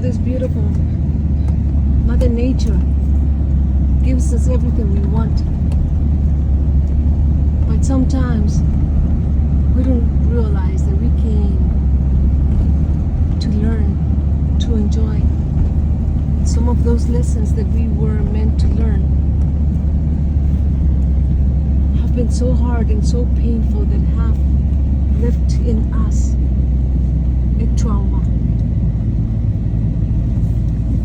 is beautiful. Mother Nature gives us everything we want. But sometimes we don't realize that we came to learn, to enjoy. Some of those lessons that we were meant to learn have been so hard and so painful that have left in us a trauma.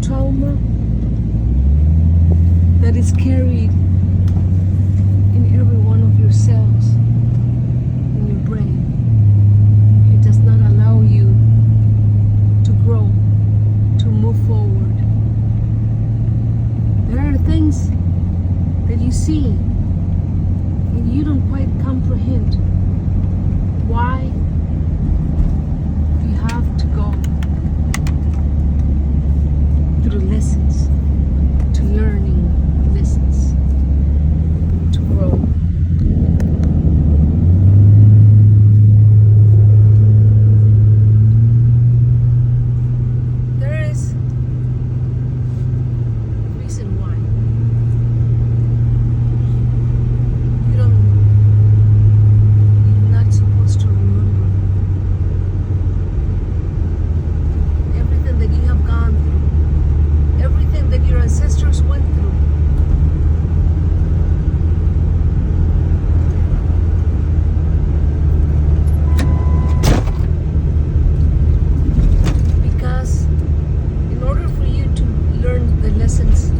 Trauma that is carried in every one of your cells in your brain. It does not allow you to grow, to move forward. There are things that you see and you don't quite comprehend why you have to go through lessons, to learning lessons, to grow. There is a reason why you're not supposed to remember everything that you have gone through, everything that your ancestors went through. Because in order for you to learn the lessons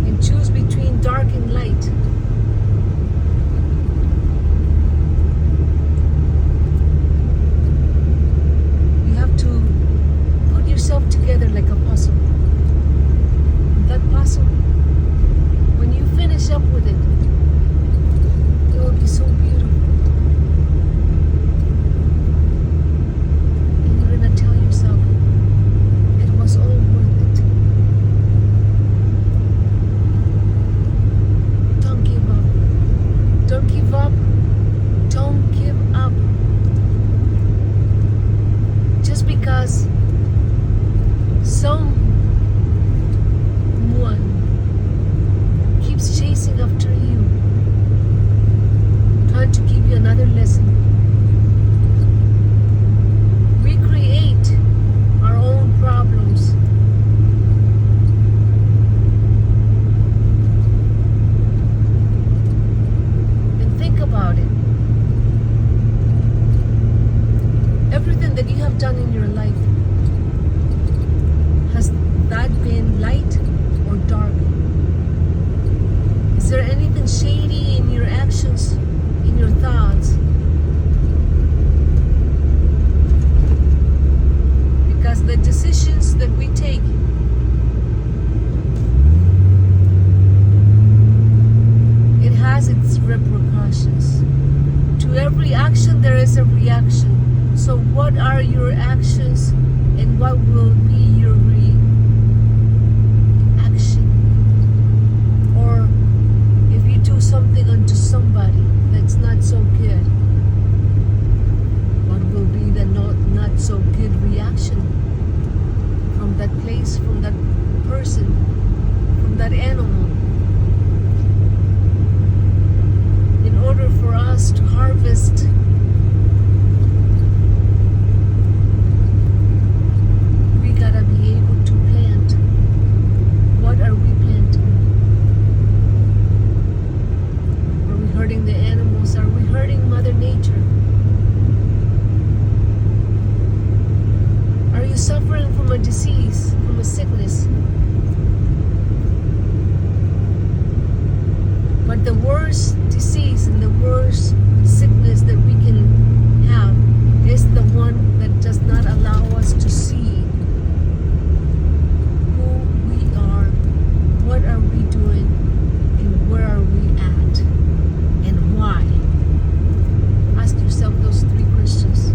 and choose between dark and light, you have to put yourself together like a puzzle. That puzzle, when you finish up with it, it will be so beautiful. And you're gonna tell yourself, it was all worth it. Don't give up. Don't give up. Don't give up. Just because someone keeps chasing after you, trying to give you another lesson. We create our own problems. And think about it. Everything that you have done in your life, has that been light or dark? Is there anything shady in your actions, in your thoughts? Because the decisions that we take it has its repercussions. To every action there is a reaction. So what are your actions and what will be your reaction? Or if you do something unto somebody that's not so good, what will be the not so good reaction from that place, from that person, from that animal? In order for us to harvest gotta be able to plant. What are we planting? Are we hurting the animals? Are we hurting Mother Nature? Are you suffering from a disease, from a sickness? But the worst disease and the worst sickness that we can have is the one that does not allow us to see what are we doing and where are we at and why. Ask yourself those three questions.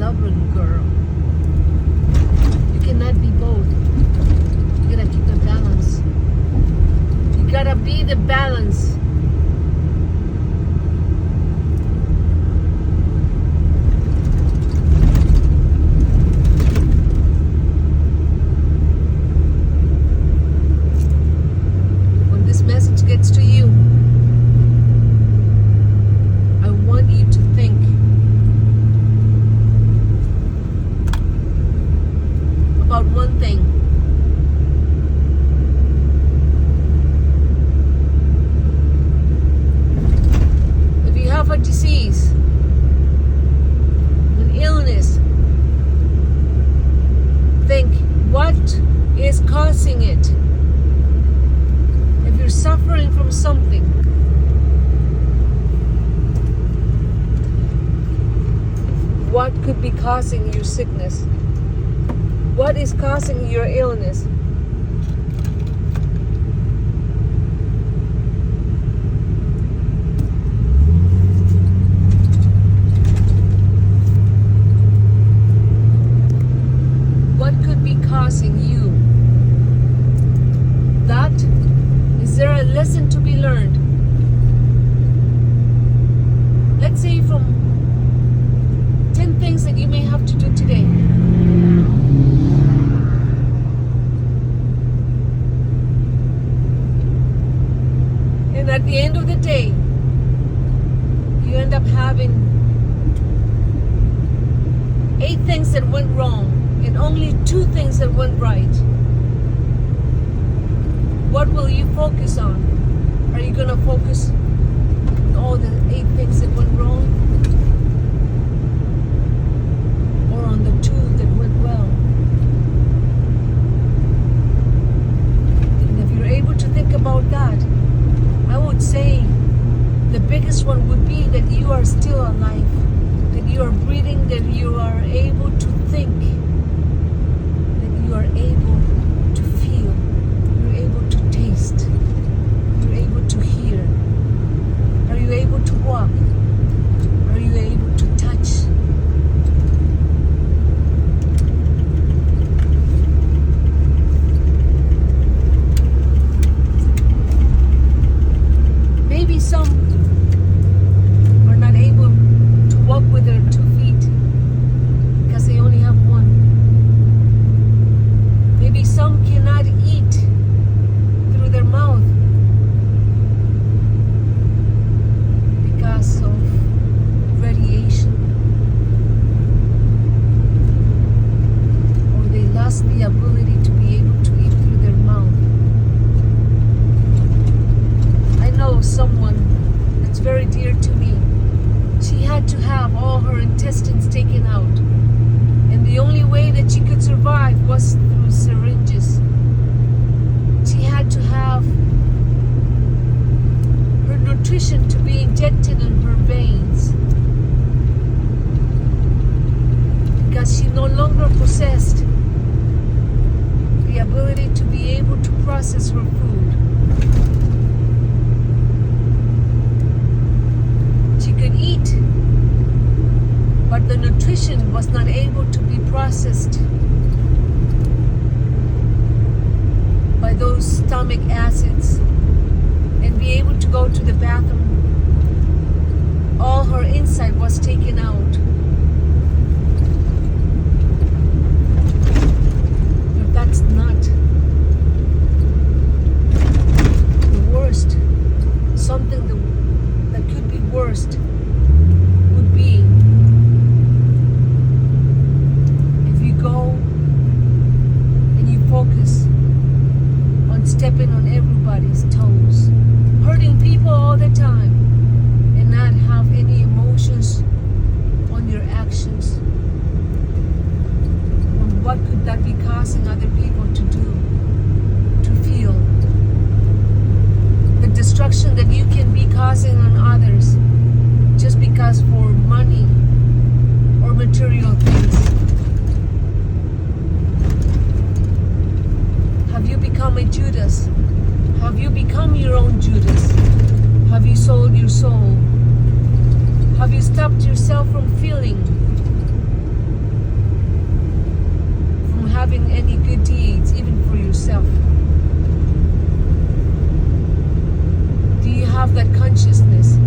stubborn girl. You cannot be both. You gotta keep the balance. You gotta be the balance. When this message gets to you, I want you to think about one thing. If you have a disease, an illness, think what is causing it. If you're suffering from something, what could be causing your sickness? What is causing your illness? What could be causing you that? Is there a lesson to be learned? Let's say from 10 things that you may have to do today. And at the end of the day, you end up having 8 things that went wrong and only 2 things that went right. What will you focus on? Are you going to focus on all the 8 things that went wrong? Or on the 2 that went well? And if you're able to think about that, I would say the biggest one would be that you are still alive, that you are breathing, that you are able to think, that you are able to feel, you're able to taste, you're able to hear. Are you able to walk? Are you able to touch? Maybe some are not able to walk with their 2 feet because they only have 1. Maybe some cannot eat through their mouth because of radiation, or they lost the ability to be able to eat through their mouth. I know someone that's very dear to me. She had to have all her intestines taken out, and the only way that she could survive was through syringes. She had to have her nutrition to be injected in her veins because she no longer possessed the ability to be able to process her food. She could eat, but the nutrition was not able to be processed by those stomach acids and be able to go to the bathroom. All her inside was taken out. But that's not the worst. Something that could be worst would be if you go and you focus on stepping on everybody's toes, hurting people all the time, and not have any emotions on your actions. On what could that be causing other people to do, to feel? The destruction that you can be causing on others just because for money or material things. Have you become a Judas? Have you become your own Judas? Have you sold your soul? Have you stopped yourself from feeling having any good deeds, even for yourself? Do you have that consciousness